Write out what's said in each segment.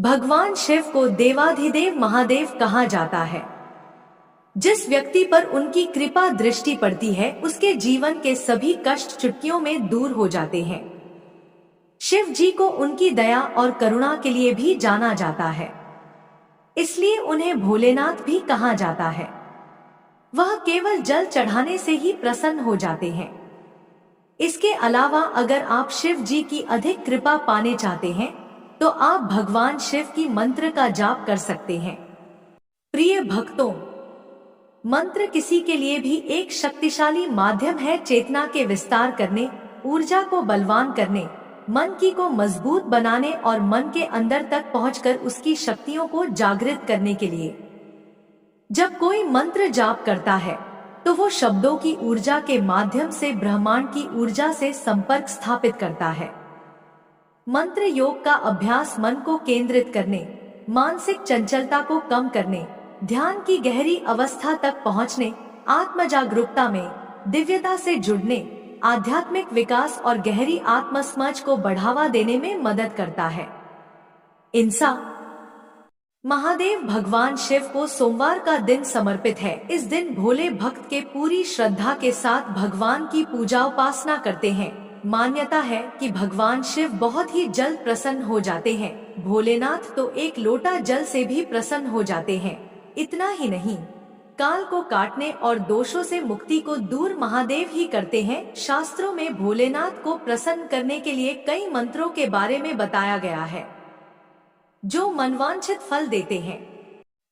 भगवान शिव को देवाधिदेव महादेव कहा जाता है। जिस व्यक्ति पर उनकी कृपा दृष्टि पड़ती है उसके जीवन के सभी कष्ट चुटकियों में दूर हो जाते हैं। शिव जी को उनकी दया और करुणा के लिए भी जाना जाता है, इसलिए उन्हें भोलेनाथ भी कहा जाता है। वह केवल जल चढ़ाने से ही प्रसन्न हो जाते हैं। इसके अलावा अगर आप शिव जी की अधिक कृपा पाने चाहते हैं तो आप भगवान शिव की मंत्र का जाप कर सकते हैं। प्रिय भक्तों, मंत्र किसी के लिए भी एक शक्तिशाली माध्यम है चेतना के विस्तार करने, ऊर्जा को बलवान करने, मन की को मजबूत बनाने और मन के अंदर तक पहुंचकर उसकी शक्तियों को जागृत करने के लिए। जब कोई मंत्र जाप करता है तो वो शब्दों की ऊर्जा के माध्यम से ब्रह्मांड की ऊर्जा से संपर्क स्थापित करता है। मंत्र योग का अभ्यास मन को केंद्रित करने, मानसिक चंचलता को कम करने, ध्यान की गहरी अवस्था तक पहुंचने, आत्म जागरूकता में दिव्यता से जुड़ने, आध्यात्मिक विकास और गहरी आत्मसमझ को बढ़ावा देने में मदद करता है। इंसान महादेव भगवान शिव को सोमवार का दिन समर्पित है। इस दिन भोले भक्त के पूरी श्रद्धा के साथ भगवान की पूजा उपासना करते हैं। मान्यता है कि भगवान शिव बहुत ही जल्द प्रसन्न हो जाते हैं। भोलेनाथ तो एक लोटा जल से भी प्रसन्न हो जाते हैं। इतना ही नहीं, काल को काटने और दोषों से मुक्ति को दूर महादेव ही करते हैं। शास्त्रों में भोलेनाथ को प्रसन्न करने के लिए कई मंत्रों के बारे में बताया गया है जो मनवांछित फल देते हैं।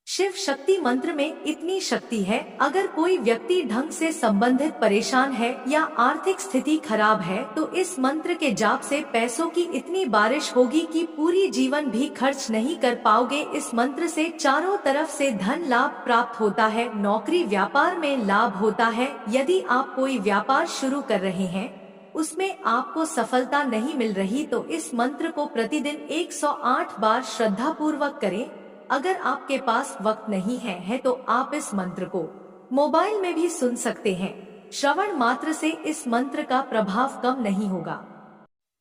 शिव शक्ति मंत्र में इतनी शक्ति है, अगर कोई व्यक्ति ढंग से संबंधित परेशान है या आर्थिक स्थिति खराब है तो इस मंत्र के जाप से पैसों की इतनी बारिश होगी कि पूरी जीवन भी खर्च नहीं कर पाओगे। इस मंत्र से चारों तरफ से धन लाभ प्राप्त होता है, नौकरी व्यापार में लाभ होता है। यदि आप कोई व्यापार शुरू कर रहे हैं, उसमें आपको सफलता नहीं मिल रही तो इस मंत्र को प्रतिदिन 108 बार श्रद्धा पूर्वक करें। अगर आपके पास वक्त नहीं है तो आप इस मंत्र को मोबाइल में भी सुन सकते हैं। श्रवण मात्र से इस मंत्र का प्रभाव कम नहीं होगा।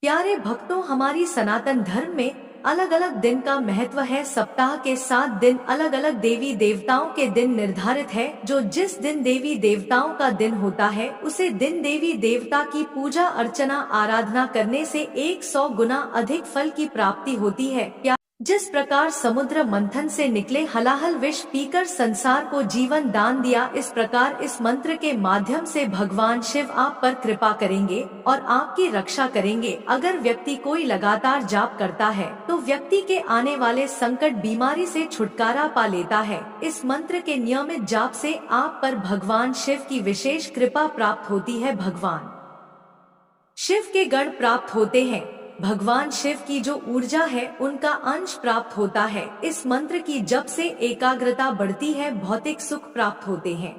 प्यारे भक्तों, हमारी सनातन धर्म में अलग अलग दिन का महत्व है। सप्ताह के 7 दिन अलग अलग देवी देवताओं के दिन निर्धारित है। जो जिस दिन देवी देवताओं का दिन होता है उसे दिन देवी देवता की पूजा अर्चना आराधना करने से 100 गुना अधिक फल की प्राप्ति होती है। जिस प्रकार समुद्र मंथन से निकले हलाहल विष पीकर संसार को जीवन दान दिया, इस प्रकार इस मंत्र के माध्यम से भगवान शिव आप पर कृपा करेंगे और आपकी रक्षा करेंगे। अगर व्यक्ति कोई लगातार जाप करता है तो व्यक्ति के आने वाले संकट बीमारी से छुटकारा पा लेता है। इस मंत्र के नियमित जाप से आप पर भगवान शिव की विशेष कृपा प्राप्त होती है। भगवान शिव के गण प्राप्त होते हैं। भगवान शिव की जो ऊर्जा है उनका अंश प्राप्त होता है। इस मंत्र की जप से एकाग्रता बढ़ती है, भौतिक सुख प्राप्त होते हैं।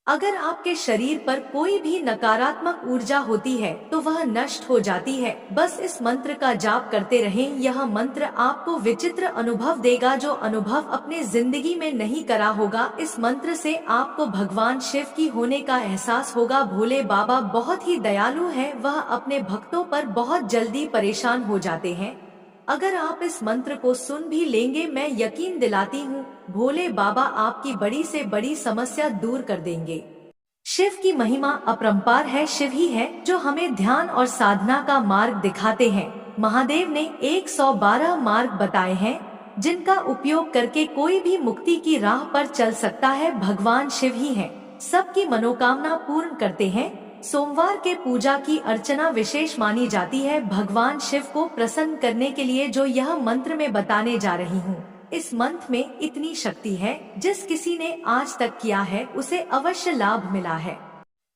अगर आपके शरीर पर कोई भी नकारात्मक ऊर्जा होती है तो वह नष्ट हो जाती है। बस इस मंत्र का जाप करते रहें। यह मंत्र आपको विचित्र अनुभव देगा जो अनुभव अपने जिंदगी में नहीं करा होगा। इस मंत्र से आपको भगवान शिव की होने का एहसास होगा। भोले बाबा बहुत ही दयालु है, वह अपने भक्तों पर बहुत जल्दी परेशान हो जाते हैं। अगर आप इस मंत्र को सुन भी लेंगे, मैं यकीन दिलाती हूँ भोले बाबा आपकी बड़ी से बड़ी समस्या दूर कर देंगे। शिव की महिमा अपरंपार है। शिव ही है जो हमें ध्यान और साधना का मार्ग दिखाते हैं। महादेव ने 112 मार्ग बताए हैं जिनका उपयोग करके कोई भी मुक्ति की राह पर चल सकता है। भगवान शिव ही है, सबकी मनोकामना पूर्ण करते हैं। सोमवार के पूजा की अर्चना विशेष मानी जाती है। भगवान शिव को प्रसन्न करने के लिए जो यह मंत्र में बताने जा रही हूँ, इस मंत्र में इतनी शक्ति है, जिस किसी ने आज तक किया है उसे अवश्य लाभ मिला है।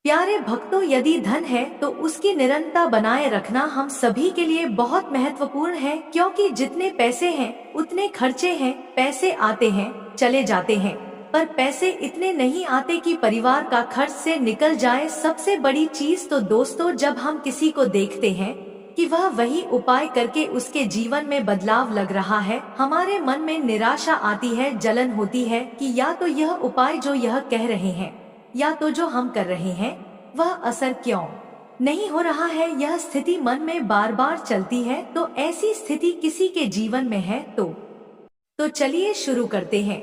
प्यारे भक्तों, यदि धन है तो उसकी निरंतरता बनाए रखना हम सभी के लिए बहुत महत्वपूर्ण है, क्योंकि जितने पैसे हैं उतने खर्चे हैं। पैसे आते हैं चले जाते हैं, पर पैसे इतने नहीं आते कि परिवार का खर्च से निकल जाए। सबसे बड़ी चीज तो दोस्तों, जब हम किसी को देखते हैं कि वह वही उपाय करके उसके जीवन में बदलाव लग रहा है, हमारे मन में निराशा आती है, जलन होती है कि या तो यह उपाय जो यह कह रहे हैं या तो जो हम कर रहे हैं वह असर क्यों नहीं हो रहा है। यह स्थिति मन में बार बार चलती है। तो ऐसी स्थिति किसी के जीवन में है तो तो चलिए शुरू करते हैं।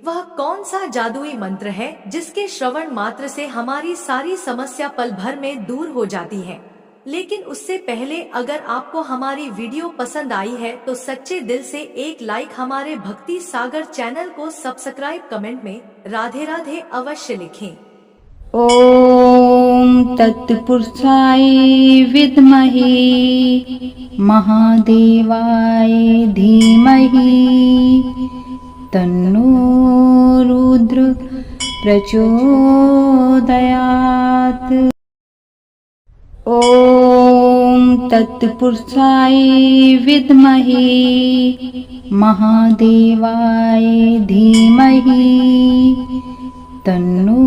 वह कौन सा जादुई मंत्र है जिसके श्रवण मात्र से हमारी सारी समस्या पल भर में दूर हो जाती है? लेकिन उससे पहले अगर आपको हमारी वीडियो पसंद आई है तो सच्चे दिल से एक लाइक, हमारे भक्ति सागर चैनल को सब्सक्राइब, कमेंट में राधे राधे अवश्य लिखें। ॐ तत्पुरुषाय विद्महे महादेवाय धीमहि तन्नो रुद्र प्रचोदयात्। ॐ तत्पुरुषाय विद्महे महादेवाय धीमहि तन्नो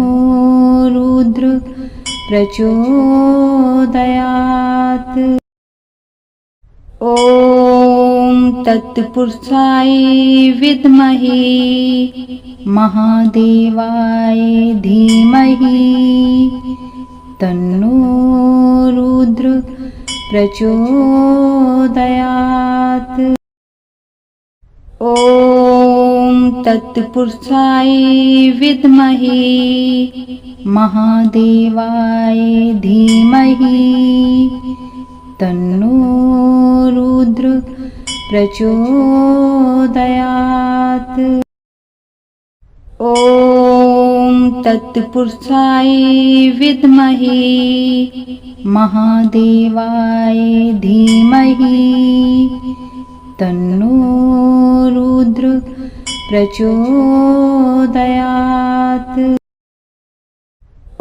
रुद्र प्रचोदयात्। ॐ तत्पुरुषाय विद्महे महादेवाय धीमहि तन्नो रुद्र प्रचोदयात्। ॐ तत्पुरुषाय विद्महे महादेवाय धीमहि तन्नो रुद्र प्रचोदयात्। ॐ तत्पुरुषाय विद्महे महादेवाय धीमहि तन्नो रुद्र प्रचोदयात्।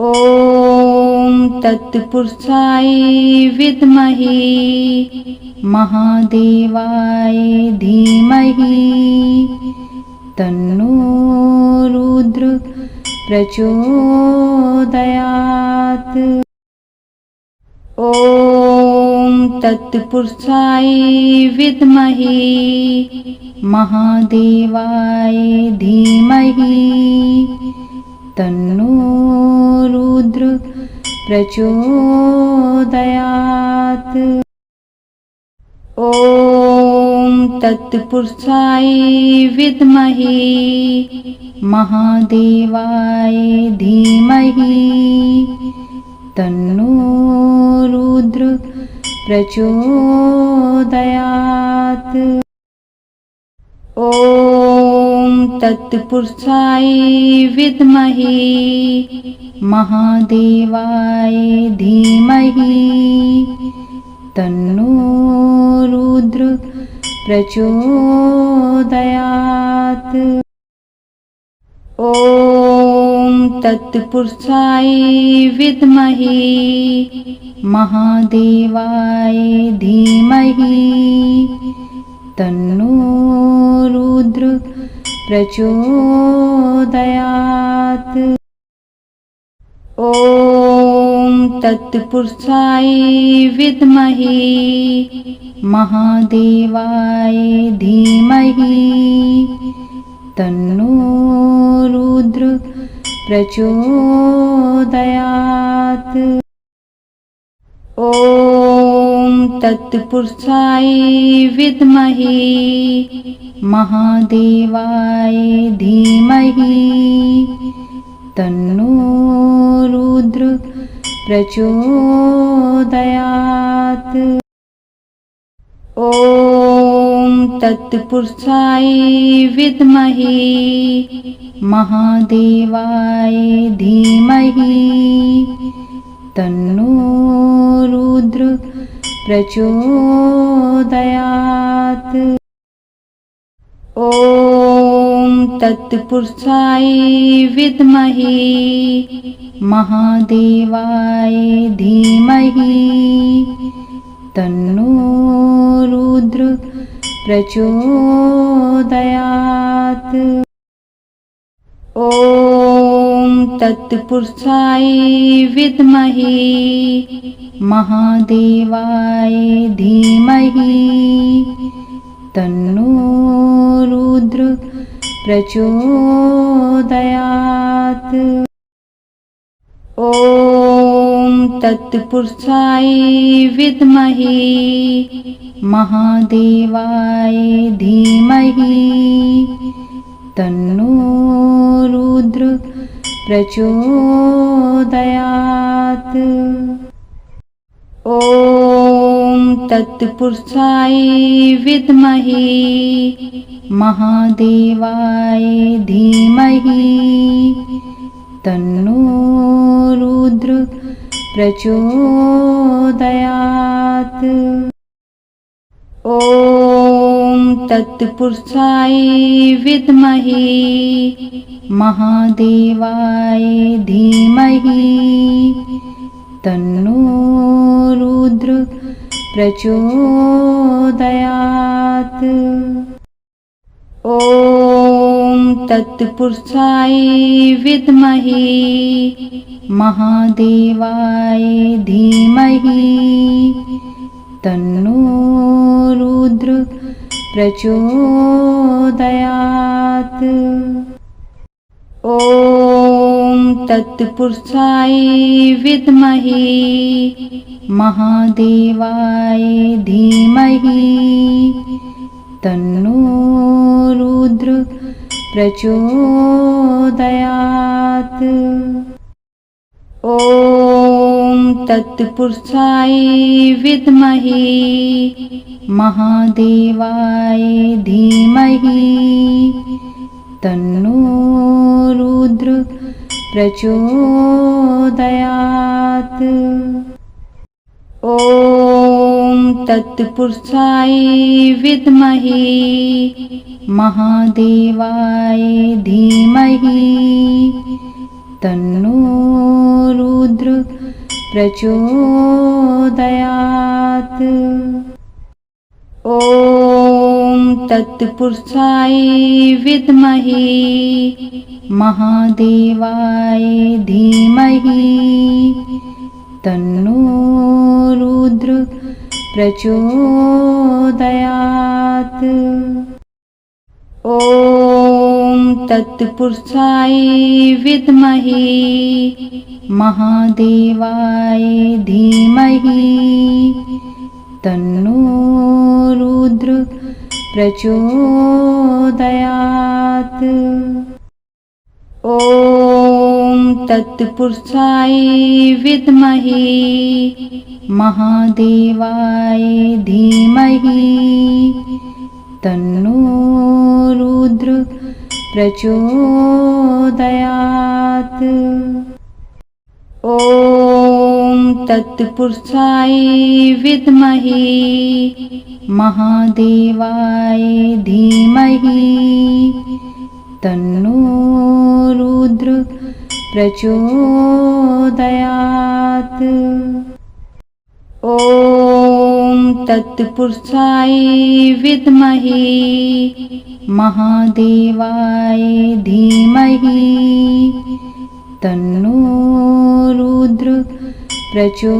ॐ तत्पुरुषाय विद्महे महादेवाय धीमहि तन्नो रुद्र प्रचोदयात्। ॐ तत्पुरुषाय विद्महे महादेवाय धीमहि तन्नो रुद्र प्रचोदयात्। ॐ तत्पुरुषाय विद्महे महादेवाय धीमहि तन्नो रुद्र प्रचोदयात्। ॐ तत्पुरुषाय विद्महे महादेवाय धीमहि तन्नो रुद्र प्रचोदयात्। ॐ तत्पुरुषाय विद्महे महादेवाय धीमहि तन्नो रुद्र प्रचोदयात्। ॐ तत्पुरुषाय विद्महे महादेवाय धीमहि तन्नो रुद्र प्रचोदयात्। ॐ तत्पुरुषाय विद्महे महादेवाय धीमहि तन्नो रुद्र प्रचोदयात्। ॐ तत्पुरुषाय विद्महे महादेवाय धीमहि तन्नो रुद्र प्रचोदयात्। ॐ तत्पुरुषाय विद्महे महादेवाय धीमहि तन्नो रुद्र प्रचोदयात्। ॐ तत्पुरुषाय विद्महे महादेवाय धीमहि तन्नो रुद्र प्रचोदयात्। ॐ तत्पुरुषाय विद्महे महादेवाय धीमहि तन्नो रुद्र प्रचोदयात्। ॐ तत्पुरुषाय विद्महे महादेवाय धीमहि तन्नो रुद्र प्रचोदयात्। ॐ तत्पुरुषाय विद्महे महादेवाय धीमहि तन्नो रुद्र प्रचोदयात्। ॐ तत्पुरुषाय विद्महे महादेवाय धीमहि तन्नो रुद्र प्रचोदयात्। ॐ तत्पुरुषाय विद्महे महादेवाय धीमहि तन्नो रुद्र प्रचोदयात्। ॐ तत्पुरुषाय विद्महे महादेवाय धीमहि तन्नो रुद्र प्रचोदयात्। ॐ तत्पुरुषाय विद्महे महादेवाय धीमहि तन्नो रुद्र प्रचोदयात्। ॐ तत्पुरुषाय विद्महे महादेवाय धीमहि तन्नो रुद्र प्रचोदयात्। ॐ तत्पुरुषाय विद्महे महादेवाय धीमहि तन्नो रुद्र प्रचोदयात्। ॐ तत्पुरुषाय विद्महे महादेवाय धीमहि तन्नो रुद्र प्रचोदयात्। ॐ तत्पुरुषाय विद्महे महादेवाय धीमहि तन्नो रुद्र प्रचोदयात्। ॐ तत्पुरुषाय विद्महे महादेवाय धीमहि तन्नो रुद्र प्रचोदयात्।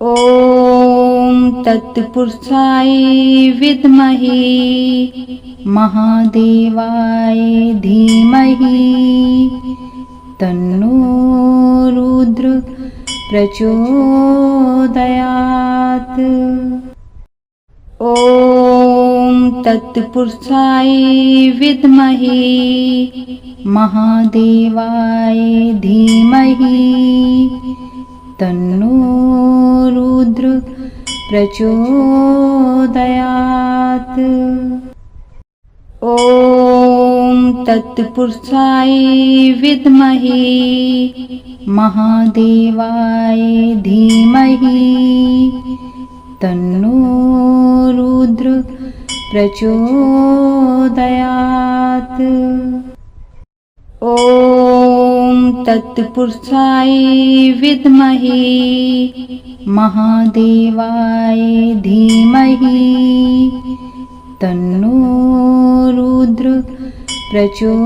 ॐ तत्पुरुषाय विद्महे महादेवाय धीमहि तन्नो रुद्र प्रचोदयात्। ॐ तत्पुरुषाय विद्महे महादेवाय धीमहि तन्नो रुद्र प्रचोदयात्। ॐ तत्पुरुषाय विद्महे महादेवाय धीमहि तन्नो रुद्र प्रचोदयात्। ॐ तत्पुरुषाय विद्महे महादेवाय धीमहि तन्नो रुद्र प्रचोदयात्।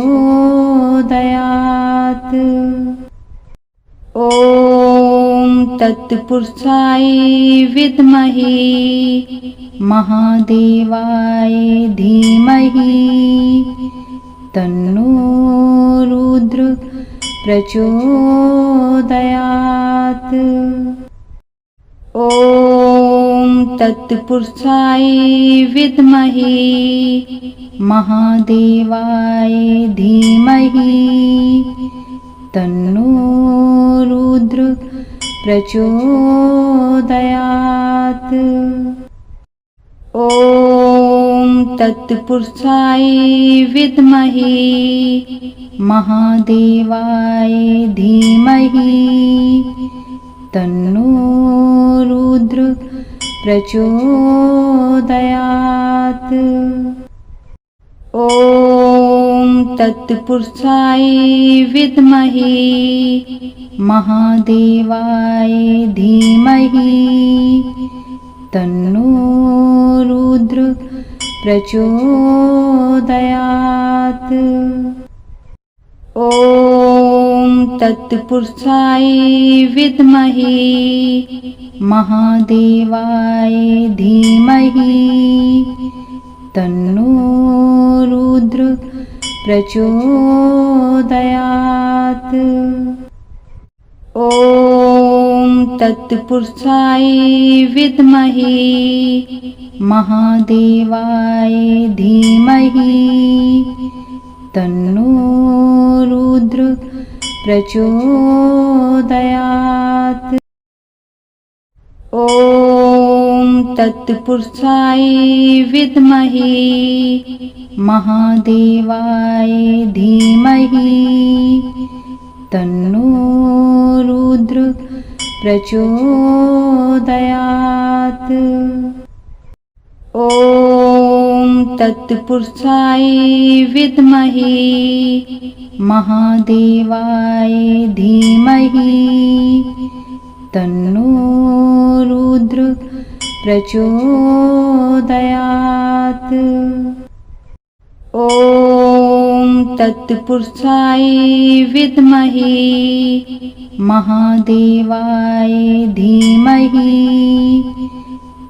ॐ तत्पुरुषाय विद्महे महादेवाय धीमहि तन्नो रुद्र प्रचोदयात्। ॐ तत्पुरुषाय विद्महे महादेवाय धीमहि तन्नो रुद्र प्रचोदयात्। ॐ तत्पुरुषाय विद्महे महादेवाय धीमहि तन्नो रुद्र प्रचोदयात्। ॐ तत्पुरुषाय विद्महे महादेवाय धीमहि तन्नो रुद्र प्रचोदयात्। ॐ तत्पुरुषाय विद्महे महादेवाय धीमहि तन्नो रुद्र प्रचोदयात्। ॐ तत्पुरुषाय विद्महे महादेवाय धीमहि तन्नो रुद्र प्रचोदयात्। ॐ तत्पुरुषाय विद्महे महादेवाय धीमहि तन्नो रुद्र प्रचोदयात्। ॐ तत्पुरुषाय विद्महे महादेवाय धीमहि तन्नो रुद्र प्रचोदयात्। ॐ तत्पुरुषाय विद्महे महादेवाय धीमहि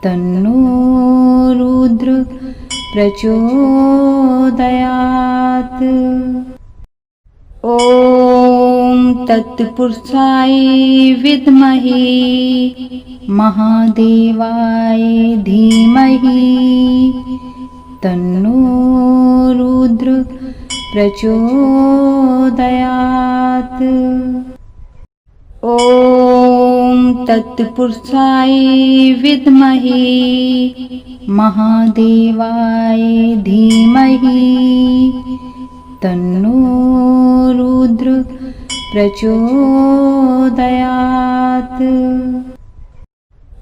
तन्नो रुद्र प्रचोदयात्। ॐ तत्पुरुषाय विद्महे महादेवाय धीमहि तन्नो रुद्र प्रचोदयात्। ॐ तत्पुरुषाय विद्महे महादेवाय धीमहि तन्नो रुद्र प्रचोदयात्।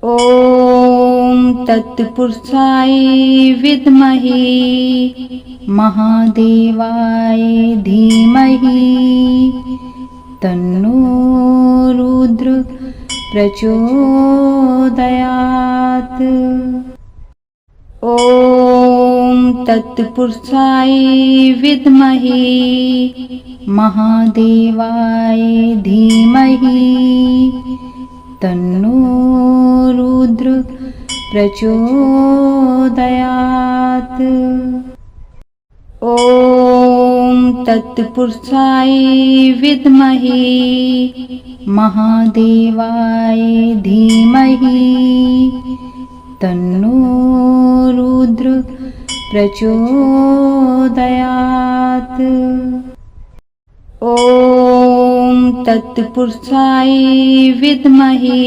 ॐ तत्पुरुषाय विद्महे महादेवाय धीमहि तन्नो रुद्र प्रचोदयात्। ॐ तत्पुरुषाय विद्महे महादेवाय धीमहि तन्नो रुद्र प्रचोदयात्। ॐ तत्पुरुषाय विद्महे महादेवाय धीमहि तन्नो रुद्र प्रचोदयात्। ॐ तत्पुरुषाय विद्महे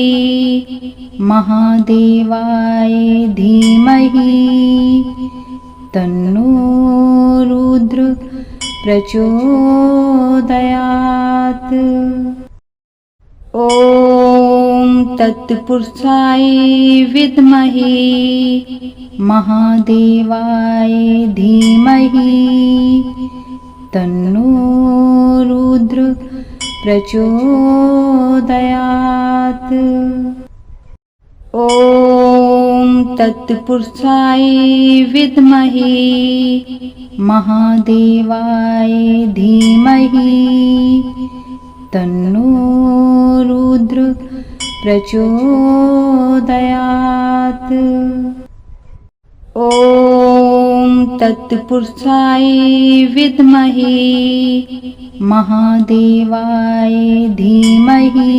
महादेवाय धीमहि तन्नो रुद्र प्रचोदयात्। ॐ तत्पुरुषाय विद्महे महादेवाय धीमहि तन्नो रुद्र प्रचोदयात्। ॐ तत्पुरुषाय विद्महे महादेवाय धीमहि तन्नो रुद्र प्रचोदयात्। ॐ तत्पुरुषाय विद्महे महादेवाय धीमहि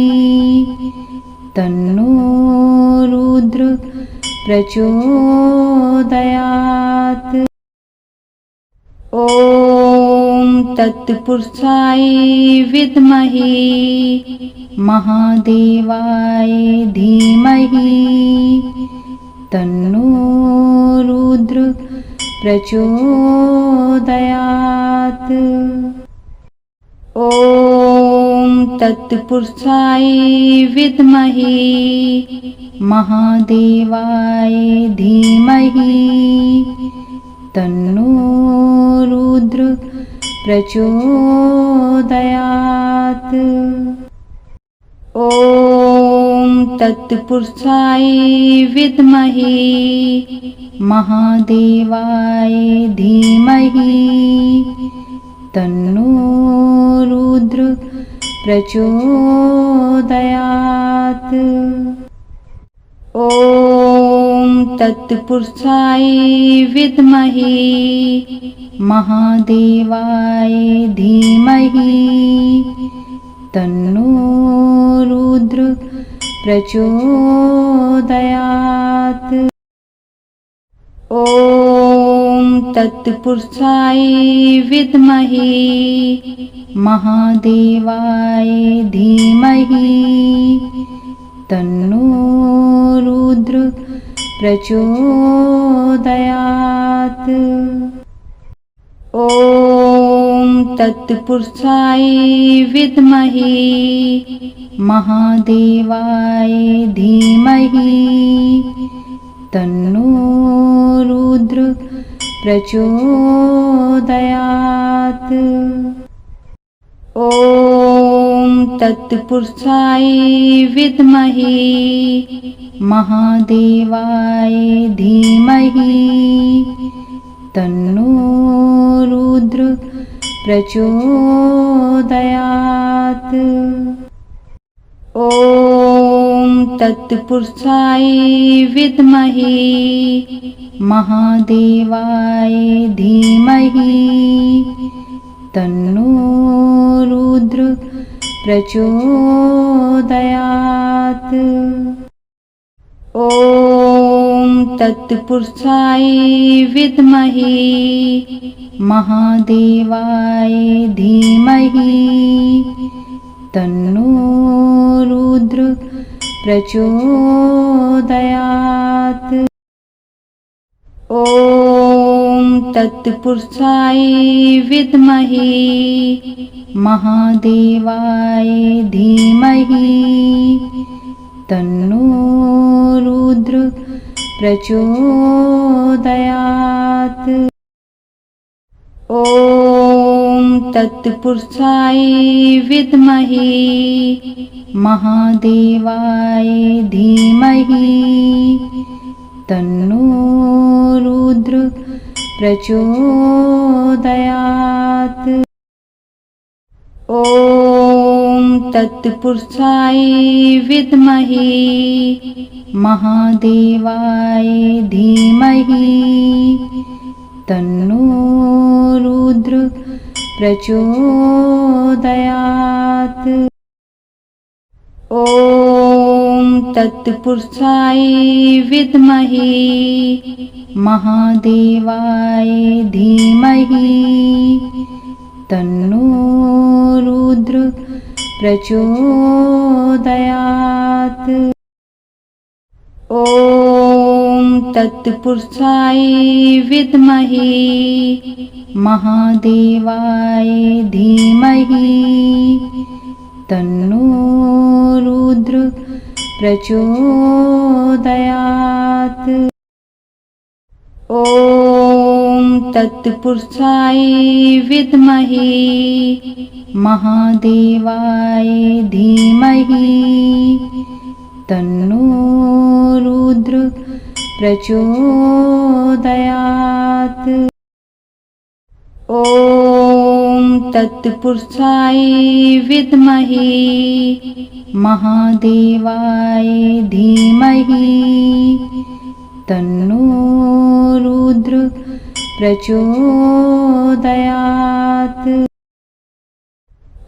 तन्नो रुद्र प्रचोदयात्। ॐ तत्पुरुषाय विद्महे महादेवाय धीमहि तन्नो रुद्र प्रचोदयात्। ॐ तत्पुरुषाय विद्महे महादेवाय धीमहि तन्नो रुद्र प्रचोदयात्। ॐ तत्पुरुषाय विद्महे महादेवाय धीमहि तन्नो रुद्र प्रचोदयात्। ॐ तत्पुरुषाय विद्महे महादेवाय धीमहि तन्नो रुद्र प्रचोदयात्। ॐ तत्पुरुषाय विद्महे महादेवाय धीमहि तन्नो रुद्र प्रचोदयात्। ॐ तत्पुरुषाय विद्महे महादेवाय धीमहि तन्नो रुद्र प्रचोदयात्। ॐ तत्पुरुषाय विद्महे महादेवाय धीमहि तन्नो रुद्र प्रचोदयात्। ॐ तत्पुरुषाय विद्महे महादेवाय धीमहि तन्नो रुद्र प्रचोदयात्। ॐ तत्पुरुषाय विद्महे महादेवाय धीमहि तन्नो रुद्र प्रचोदयात्। ॐ तत्पुरुषाय विद्महे महादेवाय धीमहि तन्नो रुद्र प्रचोदयात्। ॐ तत्पुरुषाय विद्महे महादेवाय धीमहि तन्नो रुद्र प्रचोदयात्। ॐ तत्पुरुषाय विद्महे महादेवाय धीमहि तन्नो रुद्र प्रचोदयात्। ॐ तत्पुरुषाय विद्महे महादेवाय धीमहि तन्नो रुद्र प्रचोदयात्। ॐ तत्पुरुषाय विद्महे महादेवाय धीमहि तन्नो रुद्र प्रचोदयात्। ॐ तत्पुरुषाय विद्महे महादेवाय धीमहि तन्नो रुद्र प्रचोदयात्। ॐ तत्पुरुषाय विद्महे महादेवाय धीमहि तन्नो रुद्र प्रचोदयात्।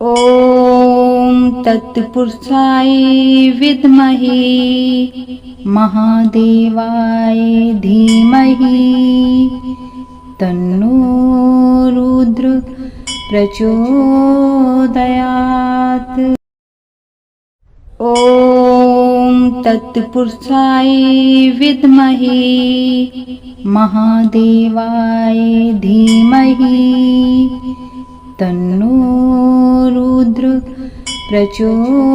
ॐ तत्पुरुषाय विद्महे महादेवाय धीमहि तन्नो रुद्र प्रचोदयात्। ॐ तत्पुरुषाय विद्महे महादेवाय धीमहि तन्नो रुद्र प्रचोदयात्।